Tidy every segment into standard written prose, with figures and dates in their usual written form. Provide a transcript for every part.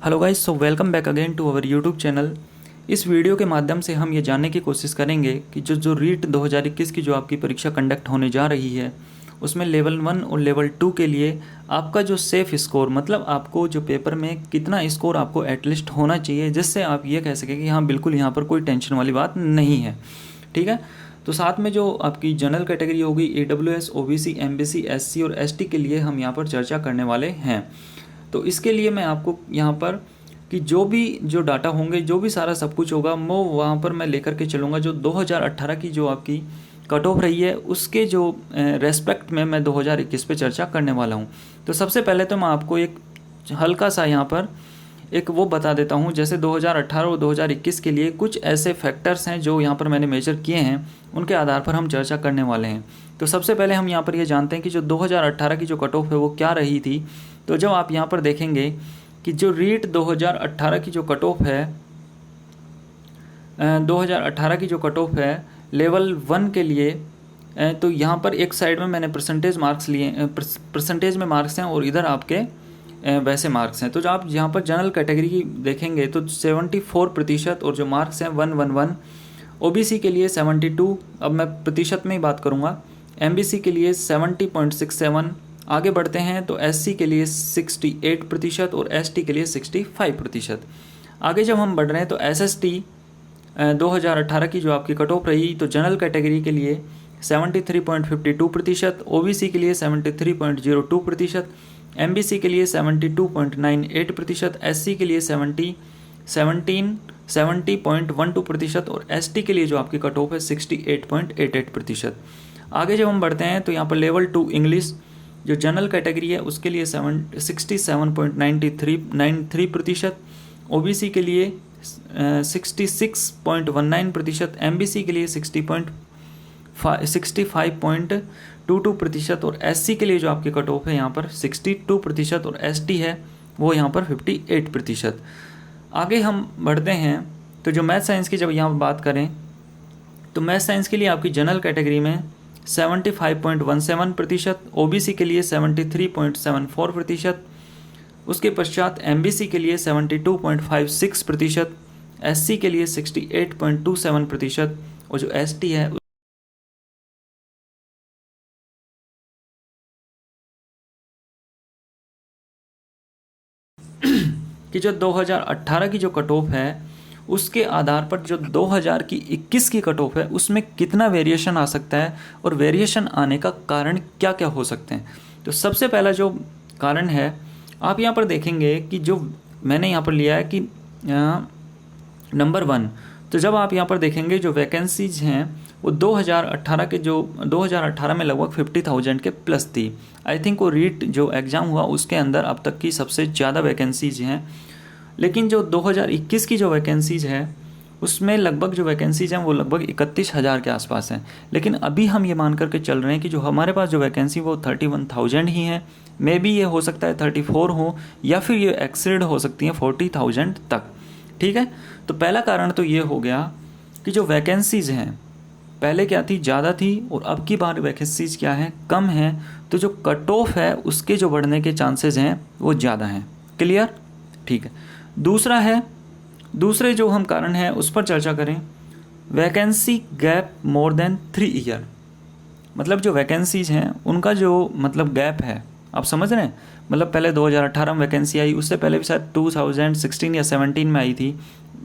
Hello guys, so welcome back again to our YouTube channel. इस video के माध्यम से हम ये जानने की कोशिश करेंगे कि जो रीट 2021 की जो आपकी परीक्षा कंडक्ट होने जा रही है उसमें लेवल 1 और लेवल 2 के लिए आपका जो सेफ़ स्कोर, मतलब आपको जो पेपर में कितना स्कोर आपको एटलीस्ट होना चाहिए जिससे आप ये कह सकें कि हाँ बिल्कुल यहाँ पर कोई टेंशन वाली बात नहीं है। ठीक है, तो साथ में जो आपकी जनरल कैटेगरी होगी AWS, OBC, MBC, SC और ST के लिए हम यहाँ पर चर्चा करने वाले हैं। तो इसके लिए मैं आपको यहाँ पर कि जो डाटा होंगे, जो भी सारा सब कुछ होगा वो वहाँ पर मैं लेकर के चलूँगा। जो 2018 की जो आपकी कट ऑफ रही है उसके जो रेस्पेक्ट में मैं 2021 पे चर्चा करने वाला हूँ। तो सबसे पहले तो मैं आपको एक हल्का सा यहाँ पर एक वो बता देता हूँ, जैसे 2018 और 2021 के लिए कुछ ऐसे फैक्टर्स हैं जो यहाँ पर मैंने मेजर किए हैं, उनके आधार पर हम चर्चा करने वाले हैं। तो सबसे पहले हम यहाँ पर ये जानते हैं कि जो 2018 की जो कट ऑफ है वो क्या रही थी। तो जब आप यहाँ पर देखेंगे कि जो रीट 2018 की जो कट ऑफ है 2018 की जो कट ऑफ है लेवल 1 के लिए, तो यहाँ पर एक साइड में मैंने परसेंटेज मार्क्स लिए, परसेंटेज में मार्क्स हैं और इधर आपके वैसे मार्क्स हैं। तो जो आप यहाँ पर जनरल कैटेगरी की देखेंगे तो 74% और जो मार्क्स हैं 111, OBC के लिए 72, अब मैं प्रतिशत में ही बात करूँगा, MBC के लिए 70.67। आगे बढ़ते हैं तो SC के लिए 68% और ST के लिए 65%। आगे जब हम बढ़ रहे हैं तो SST 2018 की जो आपकी कट ऑफ रही, तो जनरल कैटेगरी के लिए 73.52%, OBC के लिए 73.02%, MBC के लिए 72.98%, SC के लिए 70.12% और ST के लिए जो आपकी कट ऑफ है 68.88%। आगे जब हम बढ़ते हैं तो यहाँ पर लेवल 2 इंग्लिश जो जनरल कैटेगरी है उसके लिए 67.93%, OBC के लिए 66.19%, MBC के लिए 65.22% और SC के लिए जो आपकी कट ऑफ है यहाँ पर 62% और ST है वो यहाँ पर 58%। आगे हम बढ़ते हैं तो जो मैथ साइंस की जब यहाँ पर बात करें तो मैथ साइंस के लिए आपकी जनरल कैटेगरी में 75.17%, OBC के लिए 73.74%, उसके पश्चात MBC के लिए 72.56%, SC के लिए 68.27% और जो ST है कि जो 2018 की जो कट ऑफ है उसके आधार पर जो 2021 की कट ऑफ है उसमें कितना वेरिएशन आ सकता है और वेरिएशन आने का कारण क्या क्या हो सकते हैं। तो सबसे पहला जो कारण है आप यहाँ पर देखेंगे कि जो मैंने यहाँ पर लिया है कि नंबर 1, तो जब आप यहाँ पर देखेंगे जो वैकेंसीज हैं वो 2018 में लगभग 50,000 के प्लस थी। आई थिंक वो रीट जो एग्ज़ाम हुआ उसके अंदर अब तक की सबसे ज़्यादा वैकेंसीज हैं। लेकिन जो 2021 की जो वैकेंसीज है उसमें लगभग जो वैकेंसीज हैं वो लगभग 31,000 के आसपास हैं। लेकिन अभी हम ये मान करके चल रहे हैं कि जो हमारे पास जो वैकेंसी वो 31,000 ही हैं। मे बी ये हो सकता है 34 हो या फिर ये एक्सीड हो सकती हैं 40,000 तक। ठीक है, तो पहला कारण तो ये हो गया कि जो वैकेंसीज हैं पहले क्या थी, ज़्यादा थी और अब की बार वैकेंसीज क्या है, कम है। तो जो कट ऑफ है उसके जो बढ़ने के चांसेस हैं वो ज़्यादा हैं। क्लियर? ठीक है। दूसरे जो हम कारण हैं उस पर चर्चा करें, vacancy gap more than 3 year, मतलब जो वैकेंसीज हैं उनका जो मतलब गैप है, आप समझ रहे हैं, मतलब पहले 2018 में वैकेंसी आई, उससे पहले भी शायद 2016 या 17 में आई थी,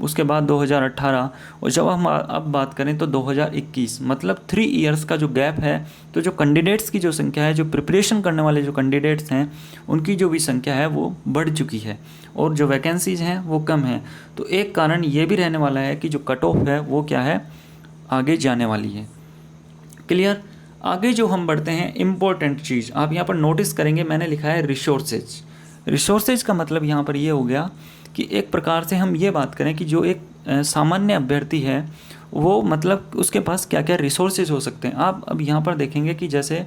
उसके बाद 2018 और जब हम अब बात करें तो 2021, मतलब 3 इयर्स का जो गैप है। तो जो कैंडिडेट्स की जो संख्या है, जो प्रिपरेशन करने वाले जो कैंडिडेट्स हैं उनकी जो भी संख्या है वो बढ़ चुकी है और जो वैकेंसीज हैं वो कम है। तो एक कारण ये भी रहने वाला है कि जो कट ऑफ है वो क्या है, आगे जाने वाली है। क्लियर? आगे जो हम बढ़ते हैं, इम्पोर्टेंट चीज़ आप यहाँ पर नोटिस करेंगे, मैंने लिखा है रिसोर्सेज। रिसोर्सेज का मतलब यहाँ पर ये हो गया कि एक प्रकार से हम ये बात करें कि जो एक सामान्य अभ्यर्थी है वो मतलब उसके पास क्या क्या रिसोर्सेज हो सकते हैं। आप अब यहाँ पर देखेंगे कि जैसे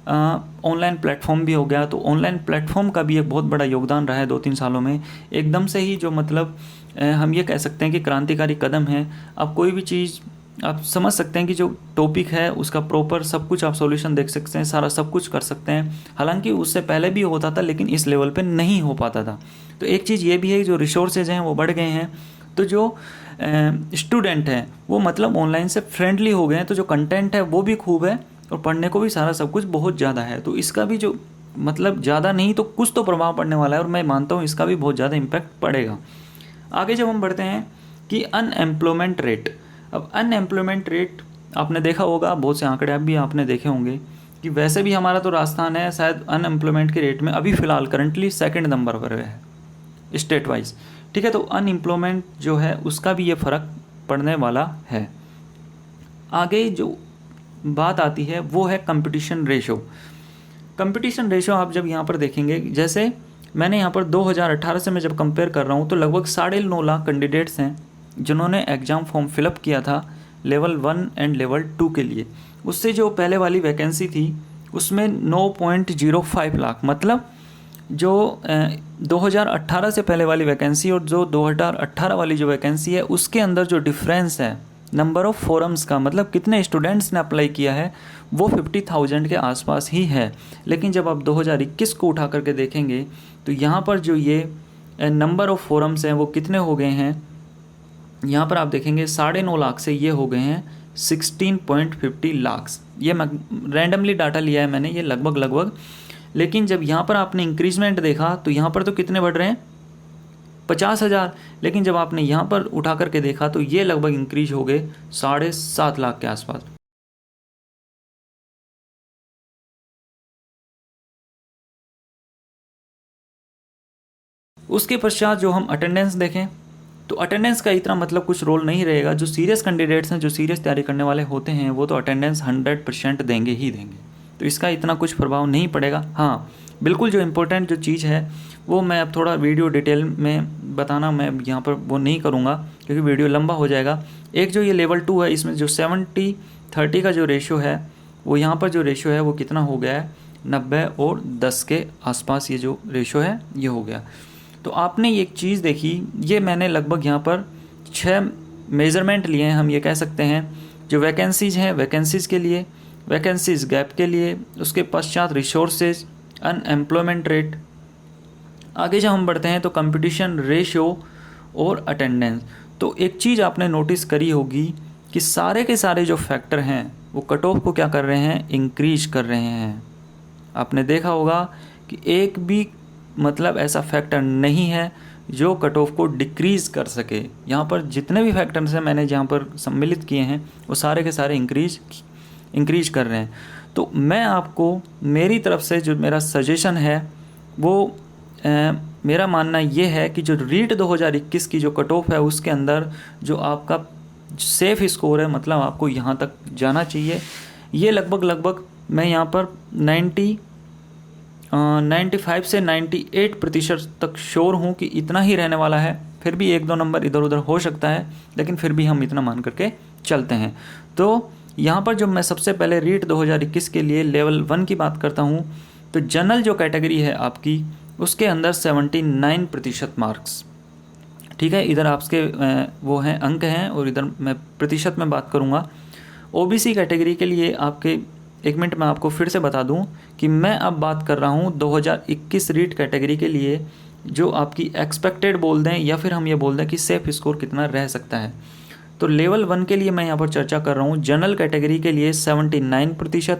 ऑनलाइन प्लेटफॉर्म भी हो गया, तो ऑनलाइन प्लेटफॉर्म का भी एक बहुत बड़ा योगदान रहा है 2-3 सालों में। एकदम से ही जो मतलब हम ये कह सकते हैं कि क्रांतिकारी कदम है। अब कोई भी चीज़ आप समझ सकते हैं कि जो टॉपिक है उसका प्रॉपर सब कुछ आप सॉल्यूशन देख सकते हैं, सारा सब कुछ कर सकते हैं। हालांकि उससे पहले भी होता था लेकिन इस लेवल पे नहीं हो पाता था। तो एक चीज़ ये भी है कि जो रिसोर्सेज हैं वो बढ़ गए हैं, तो जो स्टूडेंट हैं वो मतलब ऑनलाइन से फ्रेंडली हो गए हैं, तो जो कंटेंट है वो भी खूब है और पढ़ने को भी सारा सब कुछ बहुत ज़्यादा है। तो इसका भी जो मतलब ज़्यादा नहीं तो कुछ तो प्रभाव पड़ने वाला है, और मैं मानता हूँ इसका भी बहुत ज़्यादा इम्पैक्ट पड़ेगा। आगे जब हम बढ़ते हैं कि अनएम्प्लॉयमेंट रेट। अब अनएम्प्लॉयमेंट रेट आपने देखा होगा, बहुत से आंकड़े भी आपने देखे होंगे कि वैसे भी हमारा तो राजस्थान है शायद अनएम्प्लॉयमेंट के रेट में अभी फ़िलहाल करंटली सेकंड नंबर पर है स्टेट वाइज। ठीक है, तो अनएम्प्लॉयमेंट जो है उसका भी ये फ़र्क पड़ने वाला है। आगे जो बात आती है वो है कंपटीशन रेशो। कंपटीशन रेशो आप जब यहाँ पर देखेंगे, जैसे मैंने यहाँ पर 2018 से मैं जब कंपेयर कर रहा हूँ तो लगभग 9.5 लाख कैंडिडेट्स हैं जिन्होंने एग्ज़ाम फॉर्म फिलअप किया था लेवल 1 एंड लेवल 2 के लिए। उससे जो पहले वाली वैकेंसी थी उसमें 9.05 लाख, मतलब जो 2018 से पहले वाली वैकेंसी और जो 2018 वाली जो वैकेंसी है उसके अंदर जो डिफरेंस है नंबर ऑफ़ फोरम्स का, मतलब कितने स्टूडेंट्स ने अप्लाई किया है, वो 50,000 के आसपास ही है। लेकिन जब आप 2021 को उठा करके देखेंगे तो यहाँ पर जो ये नंबर ऑफ़ फोरम्स हैं वो कितने हो गए हैं, यहाँ पर आप देखेंगे 9.5 लाख से ये हो गए हैं 16.50 लाख। ये मैं रैंडमली डाटा लिया है मैंने, ये लगभग। लेकिन जब यहाँ पर आपने इंक्रीजमेंट देखा तो यहाँ पर तो कितने बढ़ रहे हैं 50,000, लेकिन जब आपने यहाँ पर उठा करके देखा तो ये लगभग इंक्रीज हो गए 7.5 लाख के आसपास। उसके पश्चात जो हम अटेंडेंस देखें तो अटेंडेंस का इतना मतलब कुछ रोल नहीं रहेगा। जो सीरियस कैंडिडेट्स हैं, जो सीरियस तैयारी करने वाले होते हैं, वो तो अटेंडेंस 100% देंगे ही देंगे, तो इसका इतना कुछ प्रभाव नहीं पड़ेगा। हाँ बिल्कुल, जो इम्पोर्टेंट जो चीज़ है वो मैं अब थोड़ा वीडियो डिटेल में बताना मैं यहाँ पर वो नहीं करूँगा क्योंकि वीडियो लंबा हो जाएगा। एक जो ये लेवल 2 है इसमें जो 70-30 का जो रेशो है वो यहाँ पर जो रेशो है वो कितना हो गया है 90 और 10 के आसपास, ये जो रेशो है ये हो गया। तो आपने एक चीज़ देखी, ये मैंने लगभग यहाँ पर 6 मेज़रमेंट लिए हैं, हम ये कह सकते हैं। जो वैकेंसीज़ हैं वैकेंसीज़ के लिए, वैकेंसीज़ गैप के लिए, उसके पश्चात रिसोर्सेज, अनएम्प्लॉयमेंट रेट। आगे जब हम बढ़ते हैं तो कंपटीशन रेशियो और अटेंडेंस। तो एक चीज़ आपने नोटिस करी होगी कि सारे के सारे जो फैक्टर हैं वो कट ऑफ को क्या कर रहे हैं, इंक्रीज कर रहे हैं। आपने देखा होगा कि एक भी मतलब ऐसा फैक्टर नहीं है जो कट ऑफ को डिक्रीज़ कर सके। यहाँ पर जितने भी फैक्टर्स हैं मैंने जहाँ पर सम्मिलित किए हैं वो सारे के सारे इंक्रीज कर रहे हैं। तो मैं आपको मेरी तरफ से जो मेरा सजेशन है वो मेरा मानना ये है कि जो रीट 2021 की जो कट ऑफ है उसके अंदर जो आपका सेफ़ स्कोर है, मतलब आपको यहाँ तक जाना चाहिए, ये लगभग मैं यहाँ पर 95 से 98% तक श्योर हूँ कि इतना ही रहने वाला है। फिर भी 1-2 नंबर इधर उधर हो सकता है, लेकिन फिर भी हम इतना मान करके चलते हैं। तो यहाँ पर जो मैं सबसे पहले रीट 2021 के लिए लेवल 1 की बात करता हूँ तो जनरल जो कैटेगरी है आपकी उसके अंदर 79% मार्क्स। ठीक है, इधर आपके वो हैं अंक हैं और इधर मैं प्रतिशत में बात करूँगा। ओबीसी कैटेगरी के लिए आपके 1 मिनट में आपको फिर से बता दूं कि मैं अब बात कर रहा हूं 2021 रीट कैटेगरी के लिए जो आपकी एक्सपेक्टेड बोल दें या फिर हम ये बोल दें कि सेफ स्कोर कितना रह सकता है। तो लेवल 1 के लिए मैं यहाँ पर चर्चा कर रहा हूँ। जनरल कैटेगरी के लिए 79%,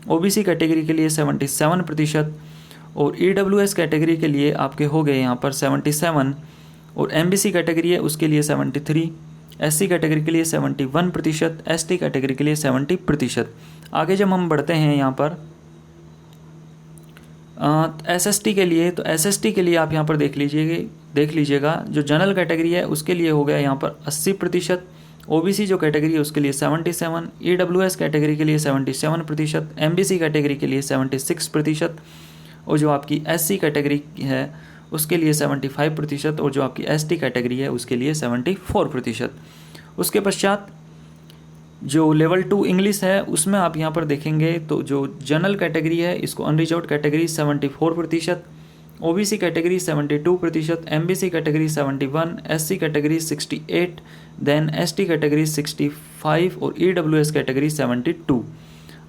ओबीसी कैटेगरी के लिए 77% और ईडब्ल्यूएस कैटेगरी के लिए आपके हो गए यहाँ पर 77 और एमबीसी कैटेगरी है उसके लिए 73, एससी कैटेगरी के लिए 71%, एसटी कैटेगरी के लिए 70%। आगे जब हम बढ़ते हैं यहाँ पर एसएसटी के लिए, तो एसएसटी के लिए आप यहाँ पर देख लीजिएगा जो जनरल कैटेगरी है उसके लिए हो गया यहाँ पर 80%, ओबीसी जो कैटेगरी है उसके लिए 77, ईडब्ल्यूएस कैटेगरी के लिए 77%, एमबीसी कैटेगरी के लिए 76% और जो आपकी एससी कैटेगरी है उसके लिए 75% और जो आपकी एसटी कैटेगरी है उसके लिए 74%। उसके पश्चात जो लेवल 2 इंग्लिश है उसमें आप यहाँ पर देखेंगे तो जो जनरल कैटेगरी है इसको unreserved category 74%, OBC category 72%, MBC category 71, SC category 68, then ST category 65 और ईडब्ल्यूएस कैटेगरी 72।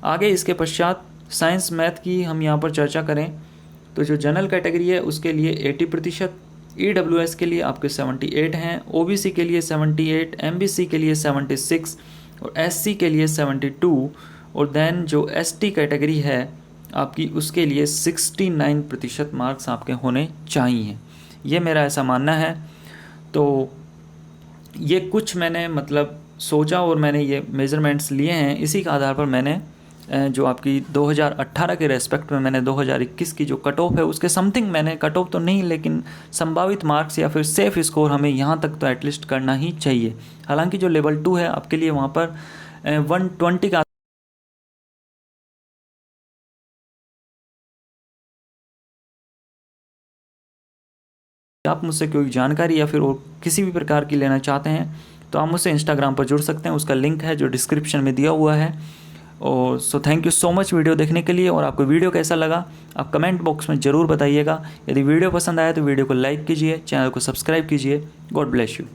आगे इसके पश्चात साइंस मैथ की हम यहाँ पर चर्चा करें तो जो जनरल कैटेगरी है उसके लिए 80%, ईडब्ल्यूएस के लिए आपके 78 हैं, ओबीसी के लिए 78, एमबीसी के लिए 76 और एससी के लिए 72 और देन जो एसटी कैटेगरी है आपकी उसके लिए 69% मार्क्स आपके होने चाहिए। ये मेरा ऐसा मानना है। तो ये कुछ मैंने मतलब सोचा और मैंने ये मेज़रमेंट्स लिए हैं, इसी के आधार पर मैंने जो आपकी 2018 के रेस्पेक्ट में मैंने 2021 की जो कट ऑफ है उसके समथिंग मैंने, कट ऑफ तो नहीं लेकिन संभावित मार्क्स या फिर सेफ स्कोर हमें यहाँ तक तो एटलीस्ट करना ही चाहिए। हालांकि जो लेवल 2 है आपके लिए वहाँ पर 120 का आप मुझसे कोई जानकारी या फिर और किसी भी प्रकार की लेना चाहते हैं तो आप मुझसे इंस्टाग्राम पर जुड़ सकते हैं, उसका लिंक है जो डिस्क्रिप्शन में दिया हुआ है। और so thank you so much video देखने के लिए। और आपको वीडियो कैसा लगा आप कमेंट बॉक्स में ज़रूर बताइएगा। यदि वीडियो पसंद आया तो वीडियो को लाइक कीजिए, चैनल को सब्सक्राइब कीजिए। God bless you.